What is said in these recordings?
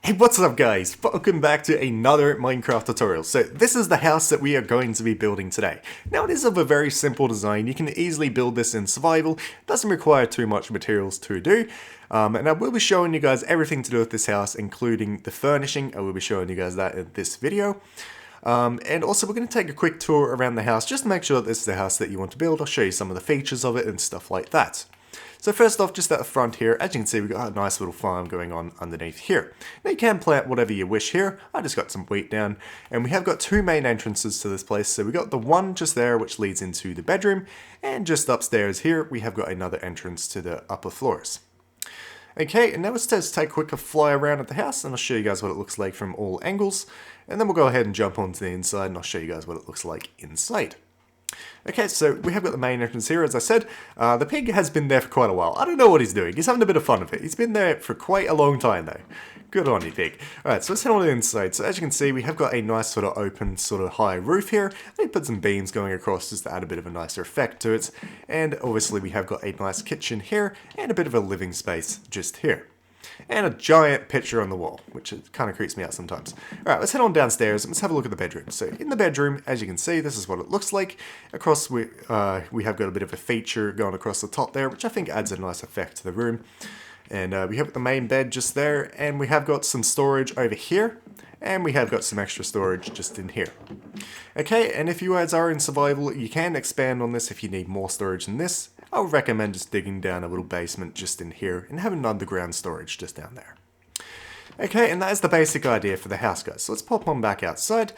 Hey, what's up guys? Welcome back to another Minecraft tutorial. So this is the house that we are going to be building today. Now it is of a very simple design. You can easily build this in survival. It doesn't require too much materials to do. And I will be showing you guys everything to do with this house, including the furnishing. I will be showing you guys that in this video. And also we're going to take a quick tour around the house just to make sure that this is the house that you want to build. I'll show you some of the features of it and stuff like that. So first off, just at the front here, as you can see, we've got a nice little farm going on underneath here. Now you can plant whatever you wish here. I just got some wheat down, and we have got two main entrances to this place. So we got the one just there, which leads into the bedroom, and just upstairs here, we have got another entrance to the upper floors. Okay, and now let's just take a quick fly around at the house, and I'll show you guys what it looks like from all angles, and then we'll go ahead and jump onto the inside, and I'll show you guys what it looks like inside. Okay, so we have got the main entrance here, as I said. The pig has been there for quite a while. I don't know what he's doing. He's having a bit of fun with it. He's been there for quite a long time, though. Good on you, pig. Alright, so let's head on to the inside. So as you can see, we have got a nice sort of open, sort of high roof here. We put some beams going across just to add a bit of a nicer effect to it. And obviously we have got a nice kitchen here, and a bit of a living space just here. And a giant picture on the wall, which kind of creeps me out sometimes. Alright, let's head on downstairs and let's have a look at the bedroom. So in the bedroom, as you can see, this is what it looks like. Across, we have got a bit of a feature going across the top there, which I think adds a nice effect to the room. And we have the main bed just there, and we have got some storage over here, and we have got some extra storage just in here. Okay, and if you guys are in survival, you can expand on this if you need more storage than this. I would recommend just digging down a little basement just in here and having underground storage just down there. Okay, and that is the basic idea for the house, guys. So let's pop on back outside.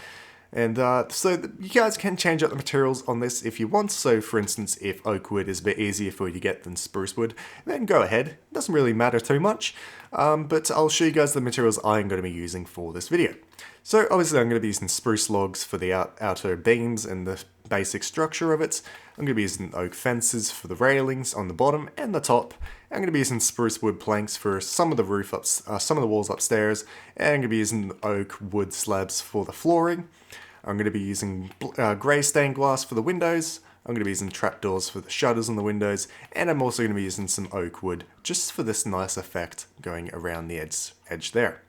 And you guys can change up the materials on this if you want. So for instance, if oak wood is a bit easier for you to get than spruce wood, then go ahead. It doesn't really matter too much, but I'll show you guys the materials I'm going to be using for this video. So obviously I'm going to be using spruce logs for the outer beams and the basic structure of it. I'm going to be using oak fences for the railings on the bottom and the top. I'm going to be using spruce wood planks for some of the some of the walls upstairs, and I'm going to be using oak wood slabs for the flooring. I'm going to be using grey stained glass for the windows. I'm going to be using trapdoors for the shutters on the windows, and I'm also going to be using some oak wood just for this nice effect going around the edge there.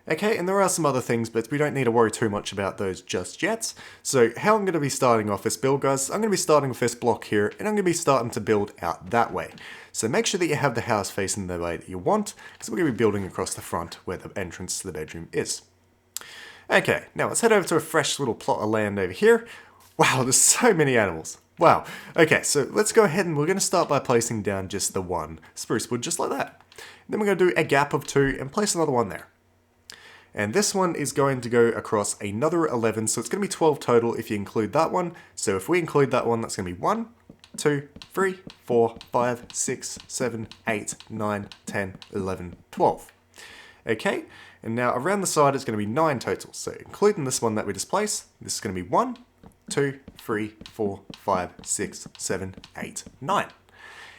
Okay, and there are some other things, but we don't need to worry too much about those just yet. So how I'm going to be starting off this build, guys, I'm going to be starting with this block here, and I'm going to be starting to build out that way. So make sure that you have the house facing the way that you want, because we're going to be building across the front where the entrance to the bedroom is. Okay, now let's head over to a fresh little plot of land over here. Wow, there's so many animals. Wow. Okay, so let's go ahead and we're going to start by placing down just the one spruce wood, just like that. Then we're going to do a gap of 2 and place another one there. And this one is going to go across another 11, so it's going to be 12 total if you include that one. So if we include that one, that's going to be 1, 2, 3, 4, 5, 6, 7, 8, 9, 10, 11, 12. Okay, and now around the side it's going to be 9 total. So including this one that we just placed, this is going to be 1, 2, 3, 4, 5, 6, 7, 8, 9.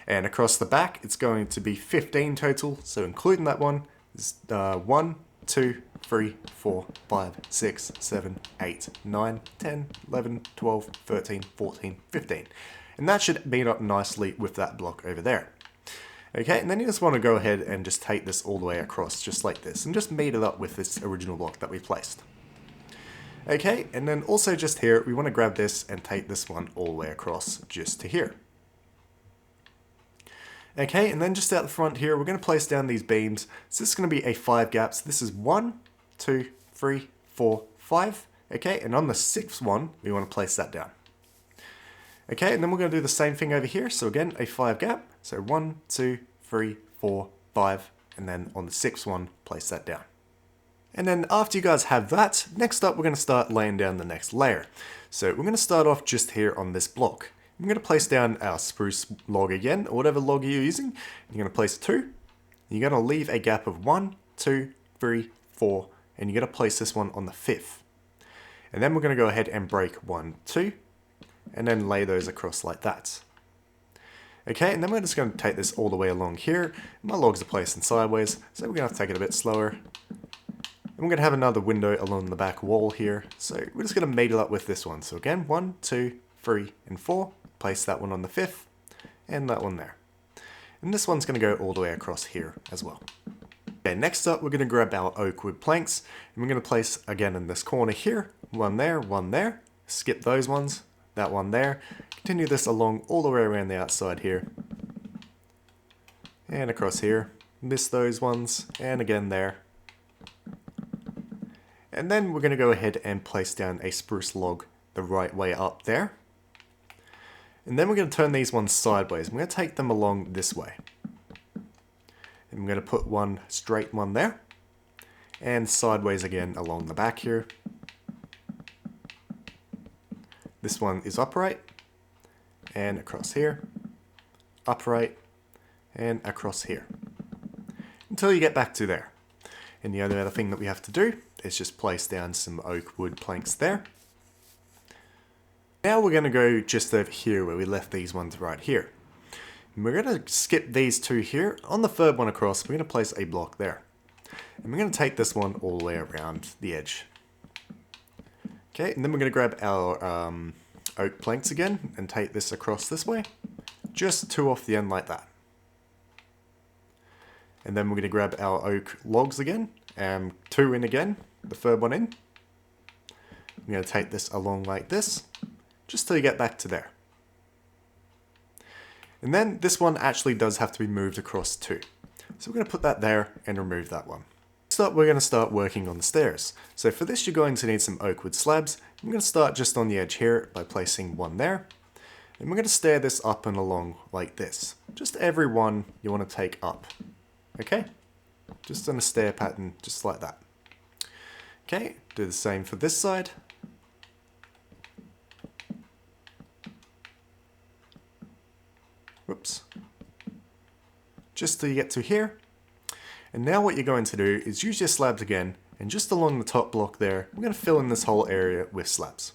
And across the back it's going to be 15 total. So including that one is 1, 2, 3, 4, 5, 6, 7, 8, 9, 10, 11, 12, 13, 14, 15. And that should meet up nicely with that block over there. Okay, and then you just want to go ahead and just take this all the way across, just like this, and just meet it up with this original block that we placed. Okay, and then also just here, we want to grab this and take this one all the way across just to here. Okay, and then just out the front here, we're going to place down these beams. So this is going to be a 5 gaps. This is 1, 2, 3, 4, 5. Okay, and on the 6th one, we want to place that down. Okay, and then we're going to do the same thing over here. So again, a 5 gap. So 1, 2, 3, 4, 5. And then on the 6th one, place that down. And then after you guys have that, next up we're going to start laying down the next layer. So we're going to start off just here on this block. I'm going to place down our spruce log again, or whatever log you're using. You're going to place 2. You're going to leave a gap of 1, 2, 3, 4, and you're going to place this one on the 5th. And then we're going to go ahead and break 1, 2, and then lay those across like that. Okay, and then we're just going to take this all the way along here. My logs are placing sideways, so we're going to have to take it a bit slower. And we're going to have another window along the back wall here, so we're just going to mate it up with this one. So again, 1, 2, 3, and 4. Place that one on the 5th, and that one there. And this one's going to go all the way across here as well. Okay, next up we're going to grab our oak wood planks and we're going to place again in this corner here, one there, skip those ones, that one there, continue this along all the way around the outside here, and across here, miss those ones, and again there. And then we're going to go ahead and place down a spruce log the right way up there. And then we're going to turn these ones sideways. I'm going to take them along this way. And I'm going to put one straight one there. And sideways again along the back here. This one is upright. And across here. Upright. And across here. Until you get back to there. And the other thing that we have to do is just place down some oak wood planks there. Now we're going to go just over here where we left these ones right here. And we're going to skip these two here. On the third one across, we're going to place a block there. And we're going to take this one all the way around the edge. Okay, and then we're going to grab our oak planks again and take this across this way. Just two off the end like that. And then we're going to grab our oak logs again, and two in again, the third one in. I'm going to take this along like this, just till you get back to there. And then this one actually does have to be moved across too. So we're going to put that there and remove that one. Next up, we're going to start working on the stairs. So for this, you're going to need some oak wood slabs. I'm going to start just on the edge here by placing one there. And we're going to stair this up and along like this. Just every one you want to take up. Okay? Just in a stair pattern, just like that. Okay, do the same for this side. Whoops. Just till you get to here. And now what you're going to do is use your slabs again, and just along the top block there, we're going to fill in this whole area with slabs.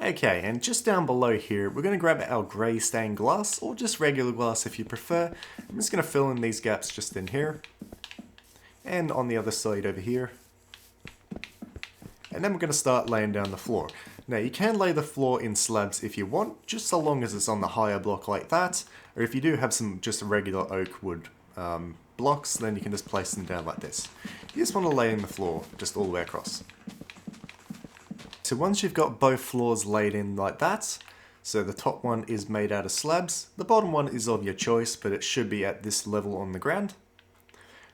Okay, and just down below here, we're going to grab our grey stained glass, or just regular glass if you prefer. I'm just going to fill in these gaps just in here, and on the other side over here. And then we're going to start laying down the floor. Now you can lay the floor in slabs if you want, just so long as it's on the higher block like that, or if you do have some just regular oak wood blocks, then you can just place them down like this. You just want to lay in the floor just all the way across. So once you've got both floors laid in like that, so the top one is made out of slabs, the bottom one is of your choice, but it should be at this level on the ground.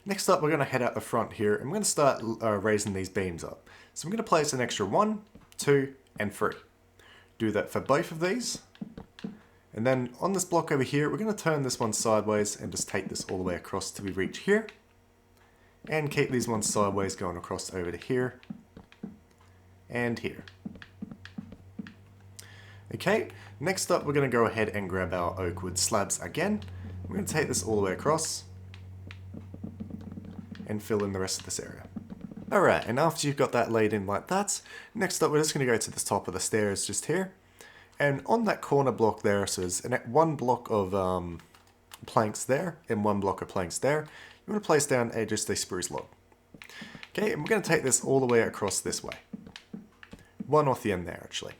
Next up, we're going to head out the front here, and we're going to start raising these beams up. So I'm going to place an extra 1, 2, and 3. Do that for both of these. And then on this block over here, we're going to turn this one sideways and just take this all the way across till we reach here. And keep these ones sideways going across over to here. And here. Okay, next up we're going to go ahead and grab our oak wood slabs again. We're going to take this all the way across and fill in the rest of this area. Alright, and after you've got that laid in like that, next up we're just going to go to the top of the stairs just here. And on that corner block there, so there's one block of planks there and one block of planks there, you want to place down just a spruce log. Okay, and we're going to take this all the way across this way. One off the end there actually.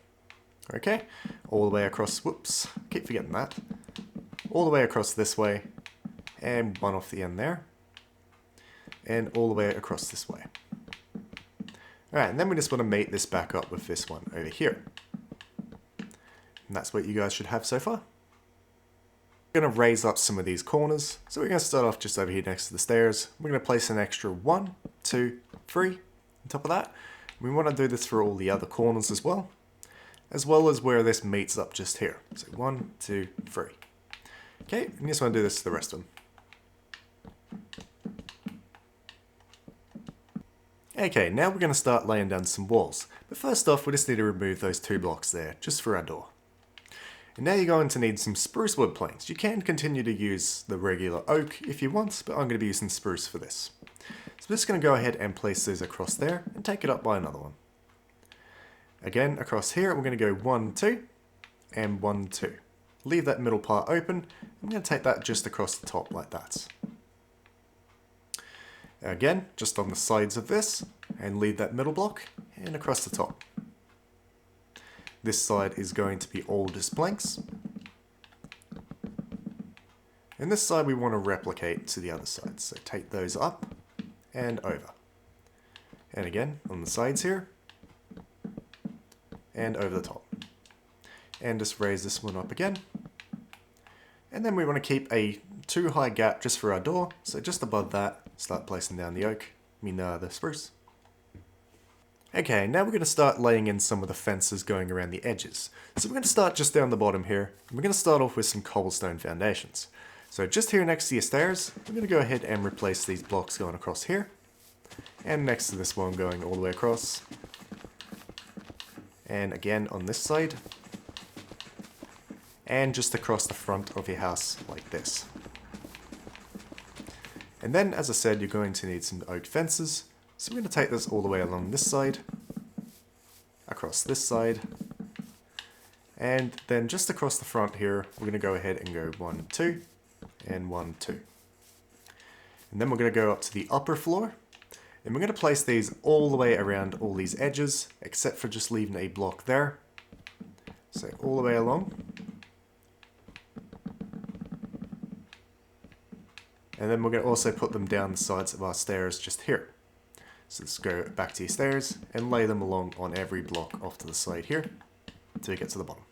Okay, all the way across, whoops, keep forgetting that. All the way across this way, and one off the end there. And all the way across this way. Alright, and then we just want to mate this back up with this one over here. And that's what you guys should have so far. We're going to raise up some of these corners. So we're going to start off just over here next to the stairs. We're going to place an extra 1, 2, 3 on top of that. We want to do this for all the other corners as well as where this meets up just here. So 1, 2, 3. Okay, and you just want to do this to the rest of them. Okay, now we're going to start laying down some walls. But first off, we just need to remove those 2 blocks there, just for our door. And now you're going to need some spruce wood planks. You can continue to use the regular oak if you want, but I'm going to be using spruce for this. So I'm just going to go ahead and place those across there and take it up by another one. Again, across here, we're going to go 1, 2, and 1, 2. Leave that middle part open. I'm going to take that just across the top like that. Again, just on the sides of this, and leave that middle block, and across the top. This side is going to be all just planks. And this side we want to replicate to the other side. So take those up and over. And again, on the sides here. And over the top. And just raise this one up again. And then we want to keep a too high gap just for our door. So just above that, start placing down the the spruce. Okay, now we're going to start laying in some of the fences going around the edges. So we're going to start just down the bottom here. And we're going to start off with some cobblestone foundations. So just here next to your stairs, we're going to go ahead and replace these blocks going across here. And next to this one going all the way across. And again on this side. And just across the front of your house like this. And then, as I said, you're going to need some oak fences. So we're going to take this all the way along this side, across this side, and then just across the front here, we're going to go ahead and go 1, 2, and 1, 2. And then we're going to go up to the upper floor, and we're going to place these all the way around all these edges, except for just leaving a block there. So all the way along. And then we're going to also put them down the sides of our stairs just here. So let's go back to your stairs and lay them along on every block off to the side here until you get to the bottom.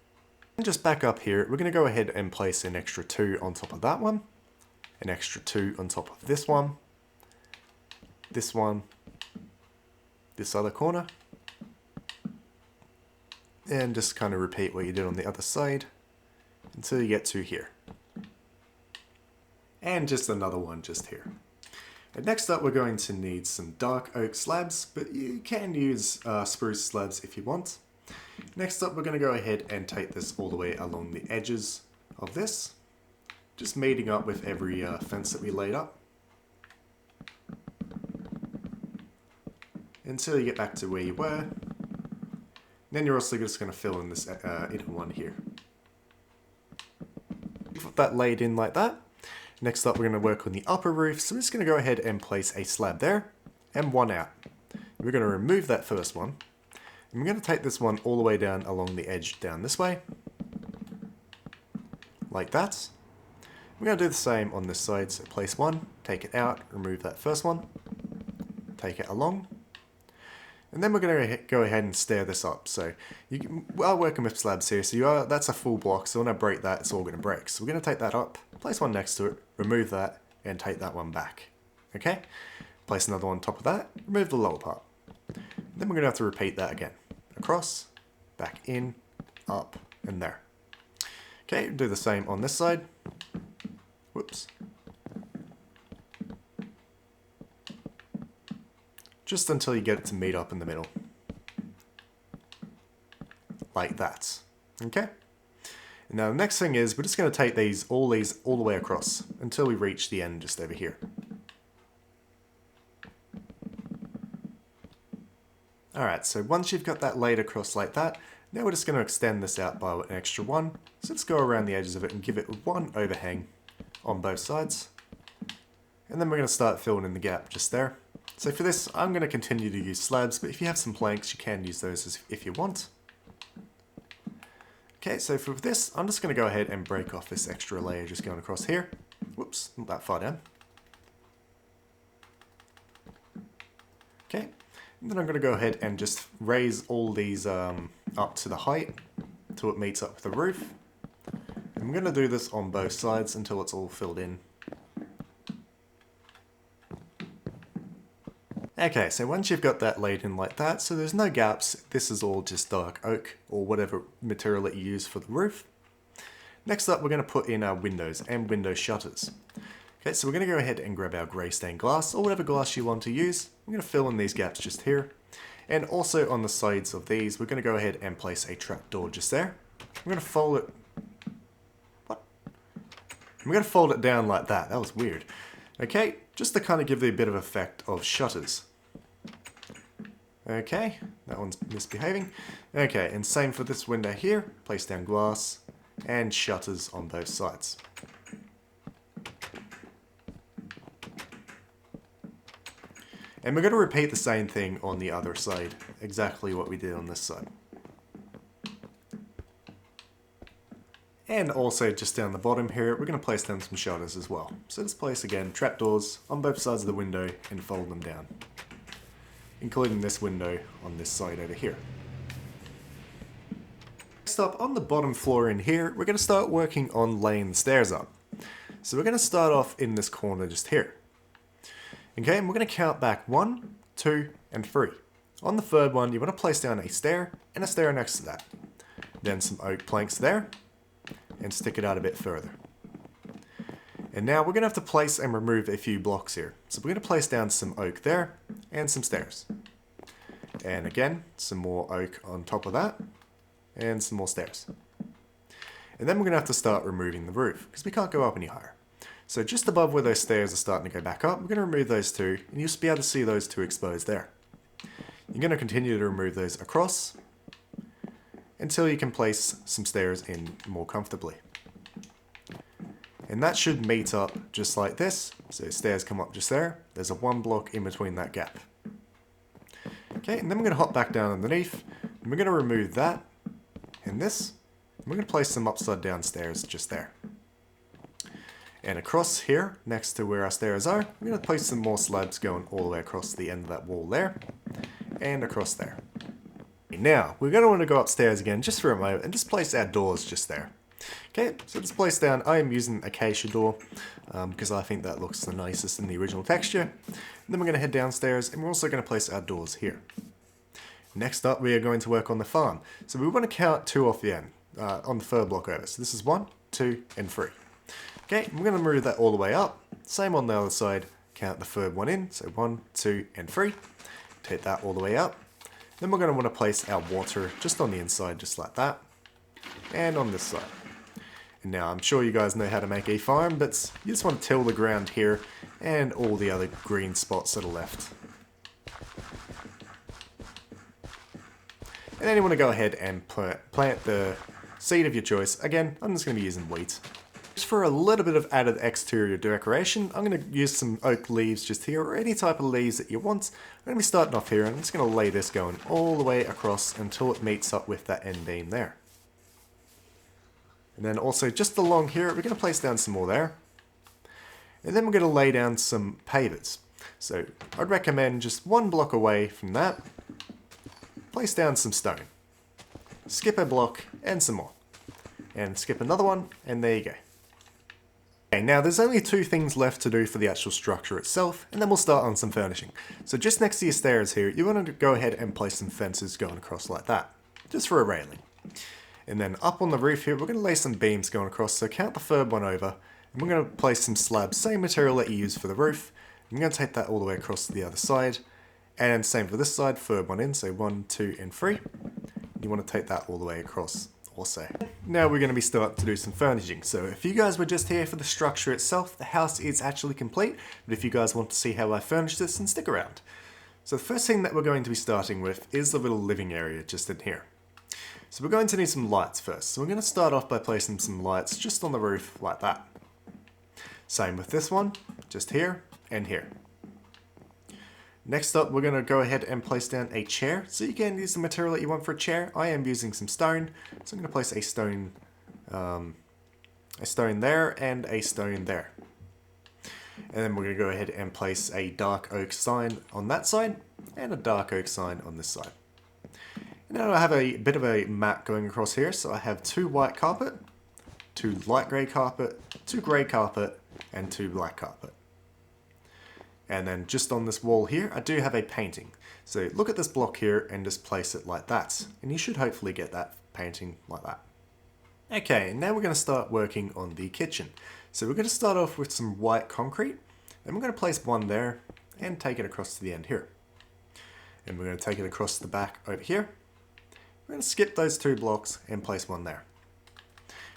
And just back up here, we're going to go ahead and place an extra 2 on top of that one, an extra 2 on top of this one, this other corner, and just kind of repeat what you did on the other side until you get to here. And just another one just here. And next up we're going to need some dark oak slabs, but you can use spruce slabs if you want. Next up we're going to go ahead and take this all the way along the edges of this, just meeting up with every fence that we laid up. Until you get back to where you were. Then you're also just going to fill in this inner one here. Put that laid in like that. Next up, we're going to work on the upper roof, so we're just going to go ahead and place a slab there, and one out. We're going to remove that first one, and we're going to take this one all the way down along the edge down this way, like that. We're going to do the same on this side, so place one, take it out, remove that first one, take it along, and then we're going to go ahead and stair this up. So we are working with slabs here, so that's a full block, so when I break that, it's all going to break. So we're going to take that up, place one next to it, remove that, and take that one back. Okay? Place another one on top of that, remove the lower part. Then we're going to have to repeat that again. Across, back in, up, and there. Okay, do the same on this side. Whoops. Just until you get it to meet up in the middle. Like that. Okay? And now the next thing is, we're just going to take all these all the way across until we reach the end just over here. Alright, so once you've got that laid across like that, now we're just going to extend this out by an extra 1. So let's go around the edges of it and give it 1 overhang on both sides. And then we're going to start filling in the gap just there. So for this, I'm going to continue to use slabs, but if you have some planks, you can use those if you want. Okay, so for this, I'm just going to go ahead and break off this extra layer just going across here. Whoops, not that far down. Okay, and then I'm going to go ahead and just raise all these up to the height until it meets up with the roof. And I'm going to do this on both sides until it's all filled in. Okay, so once you've got that laid in like that, so there's no gaps, this is all just dark oak or whatever material that you use for the roof. Next up, we're going to put in our windows and window shutters. Okay, so we're going to go ahead and grab our grey stained glass or whatever glass you want to use. We're going to fill in these gaps just here. And also on the sides of these, we're going to go ahead and place a trapdoor just there. We're going to fold it... What? We're going to fold it down like that. That was weird. Okay, just to kind of give it a bit of effect of shutters. Okay, that one's misbehaving. Okay, and same for this window here. Place down glass and shutters on both sides. And we're going to repeat the same thing on the other side. Exactly what we did on this side. And also just down the bottom here, we're going to place down some shutters as well. So let's place again trapdoors on both sides of the window and fold them down, including this window on this side over here. Next up, on the bottom floor in here, we're going to start working on laying the stairs up. So we're going to start off in this corner just here. Okay, and we're going to count back 1, 2, and 3. On the third one, you want to place down a stair and a stair next to that. Then some oak planks there, and stick it out a bit further. And now we're going to have to place and remove a few blocks here. So we're going to place down some oak there, and some stairs. And again, some more oak on top of that, and some more stairs. And then we're going to have to start removing the roof, because we can't go up any higher. So just above where those stairs are starting to go back up, we're going to remove those two, and you'll just be able to see those two exposed there. You're going to continue to remove those across, until you can place some stairs in more comfortably. And that should meet up just like this. So stairs come up just there. There's a 1 block in between that gap. Okay, and then we're going to hop back down underneath. And we're going to remove that and this. And we're going to place some upside down stairs just there. And across here, next to where our stairs are, we're going to place some more slabs going all the way across the end of that wall there. And across there. Now, we're going to want to go upstairs again just for a moment and just place our doors just there. Okay, so let's place down, I am using acacia door because I think that looks the nicest in the original texture. And then we're going to head downstairs and we're also going to place our doors here. Next up, we are going to work on the farm. So we want to count 2 off the end, on the third block over. So this is 1, 2, and 3. Okay, we're going to move that all the way up. Same on the other side, count the third one in. So 1, 2, and 3. Take that all the way up. Then we're going to want to place our water just on the inside, just like that. And on this side. And now, I'm sure you guys know how to make a farm, but you just want to till the ground here and all the other green spots that are left. And then you want to go ahead and plant the seed of your choice. Again, I'm just going to be using wheat. Just for a little bit of added exterior decoration, I'm going to use some oak leaves just here, or any type of leaves that you want. I'm going to be starting off here, and I'm just going to lay this going all the way across until it meets up with that end beam there. And then also just along here, we're going to place down some more there. And then we're going to lay down some pavers. So I'd recommend just 1 block away from that, place down some stone. Skip a block and some more. And skip another one, and there you go. Okay, now there's only 2 things left to do for the actual structure itself, and then we'll start on some furnishing. So just next to your stairs here, you want to go ahead and place some fences going across like that, just for a railing. And then up on the roof here, we're going to lay some beams going across, so count the third one over, and we're going to place some slabs, same material that you use for the roof. I'm going to take that all the way across to the other side, and same for this side, third one in, so 1, 2, and 3. You want to take that all the way across. Also. Now we're going to be starting to do some furnishing. So if you guys were just here for the structure itself, the house is actually complete. But if you guys want to see how I furnish this, then stick around. So the first thing that we're going to be starting with is the little living area just in here. So we're going to need some lights first. So we're going to start off by placing some lights just on the roof like that. Same with this one, just here and here. Next up, we're going to go ahead and place down a chair. So you can use the material that you want for a chair. I am using some stone, so I'm going to place a stone there and a stone there. And then we're going to go ahead and place a dark oak sign on that side and a dark oak sign on this side. And now I have a bit of a mat going across here. So I have 2 white carpet, 2 light grey carpet, 2 grey carpet, and 2 black carpet. And then just on this wall here, I do have a painting. So look at this block here and just place it like that. And you should hopefully get that painting like that. Okay, now we're going to start working on the kitchen. So we're going to start off with some white concrete. And we're going to place one there and take it across to the end here. And we're going to take it across the back over here. We're going to skip those 2 blocks and place one there.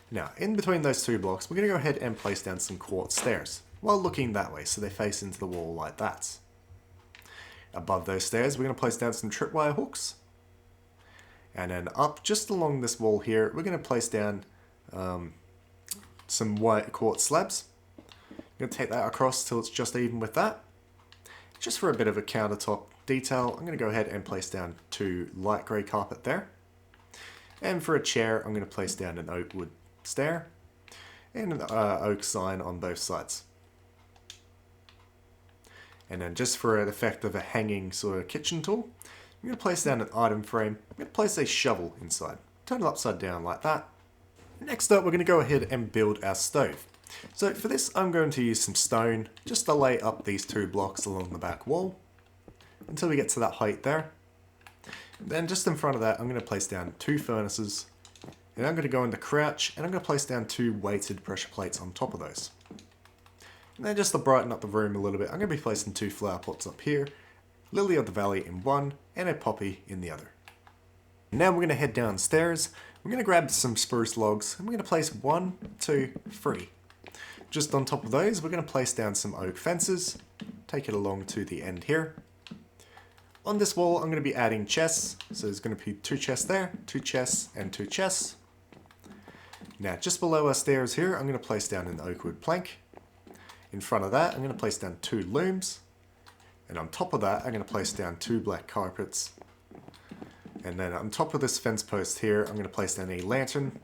Now, in between those 2 blocks, we're going to go ahead and place down some quartz stairs, while looking that way, so they face into the wall like that. Above those stairs, we're going to place down some tripwire hooks. And then up just along this wall here, we're going to place down some white quartz slabs. I'm going to take that across till it's just even with that. Just for a bit of a countertop detail, I'm going to go ahead and place down 2 light grey carpet there. And for a chair, I'm going to place down an oak wood stair. and an oak sign on both sides. And then just for an effect of a hanging sort of kitchen tool, I'm going to place down an item frame. I'm going to place a shovel inside. Turn it upside down like that. Next up, we're going to go ahead and build our stove. So for this, I'm going to use some stone just to lay up these 2 blocks along the back wall until we get to that height there. Then just in front of that, I'm going to place down 2 furnaces, and I'm going to go into crouch, and I'm going to place down 2 weighted pressure plates on top of those. And then just to brighten up the room a little bit, I'm going to be placing 2 flower pots up here, lily of the valley in one, and a poppy in the other. Now we're going to head downstairs. We're going to grab some spruce logs, and we're going to place 1, 2, 3. Just on top of those, we're going to place down some oak fences, take it along to the end here. On this wall, I'm going to be adding chests, so there's going to be 2 chests there, 2 chests, and 2 chests. Now, just below our stairs here, I'm going to place down an oak wood plank. In front of that, I'm going to place down 2 looms, and on top of that, I'm going to place down 2 black carpets. And then on top of this fence post here, I'm going to place down a lantern,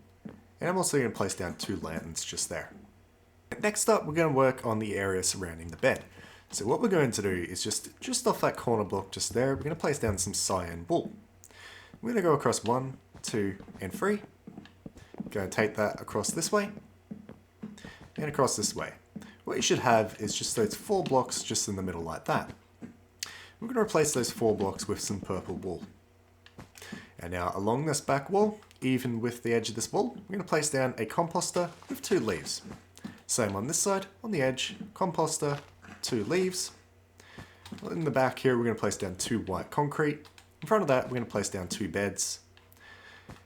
and I'm also going to place down 2 lanterns just there. Next up, we're going to work on the area surrounding the bed. So what we're going to do is just off that corner block just there, we're going to place down some cyan wool. We're going to go across 1, 2, and 3. Going to take that across this way, and across this way. What you should have is just those 4 blocks just in the middle like that. We're going to replace those 4 blocks with some purple wool. And now along this back wall, even with the edge of this wall, we're going to place down a composter with 2 leaves. Same on this side, on the edge, composter, 2 leaves. In the back here, we're going to place down 2 white concrete. In front of that, we're going to place down 2 beds.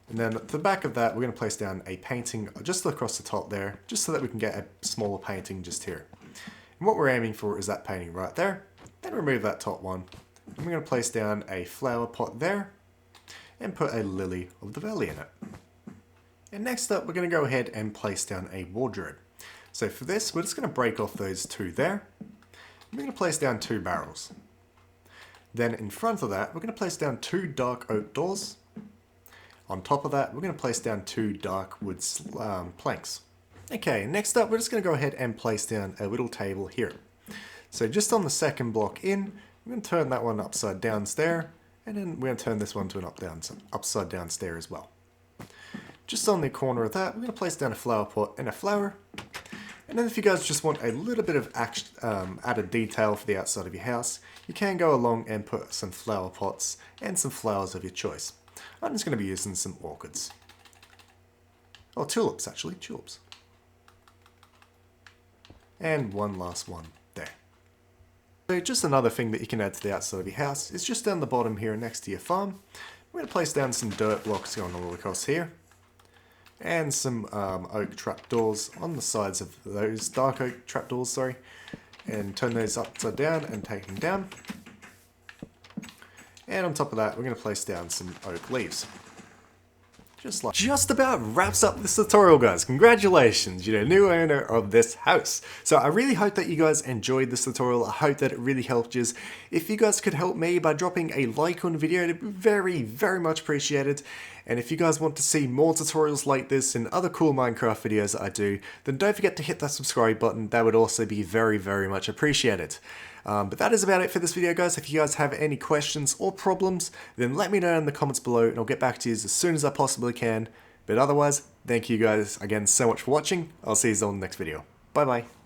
And then at the back of that, we're going to place down a painting just across the top there, just so that we can get a smaller painting just here. And what we're aiming for is that painting right there. Then remove that top one. And we're going to place down a flower pot there, and put a lily of the valley in it. And next up, we're going to go ahead and place down a wardrobe. So for this, we're just going to break off those 2 there. We're going to place down 2 barrels. Then in front of that, we're going to place down 2 dark oak doors. On top of that, we're going to place down 2 dark wood planks. Okay, next up, we're just going to go ahead and place down a little table here. So just on the second block in, we're going to turn that one upside down stair, and then we're going to turn this one to an upside down stair as well. Just on the corner of that, we're going to place down a flower pot and a flower. And then if you guys just want a little bit of added detail for the outside of your house, you can go along and put some flower pots and some flowers of your choice. I'm just going to be using some orchids. Oh, tulips actually, tulips. And one last one there. So just another thing that you can add to the outside of your house is just down the bottom here next to your farm. We're going to place down some dirt blocks going all across here. And some oak trapdoors on the sides of those, dark oak trapdoors, sorry. And turn those upside down and take them down. And on top of that, we're going to place down some oak leaves. Just about wraps up this tutorial, guys. Congratulations, you're a new owner of this house. So I really hope that you guys enjoyed this tutorial. I hope that it really helped you. If you guys could help me by dropping a like on the video, it'd be very, very much appreciated. And if you guys want to see more tutorials like this and other cool Minecraft videos that I do, then don't forget to hit that subscribe button. That would also be very, very much appreciated. But that is about it for this video, guys. If you guys have any questions or problems, then let me know in the comments below and I'll get back to you as soon as I possibly can. But otherwise, thank you guys again so much for watching. I'll see you all in the next video. Bye bye.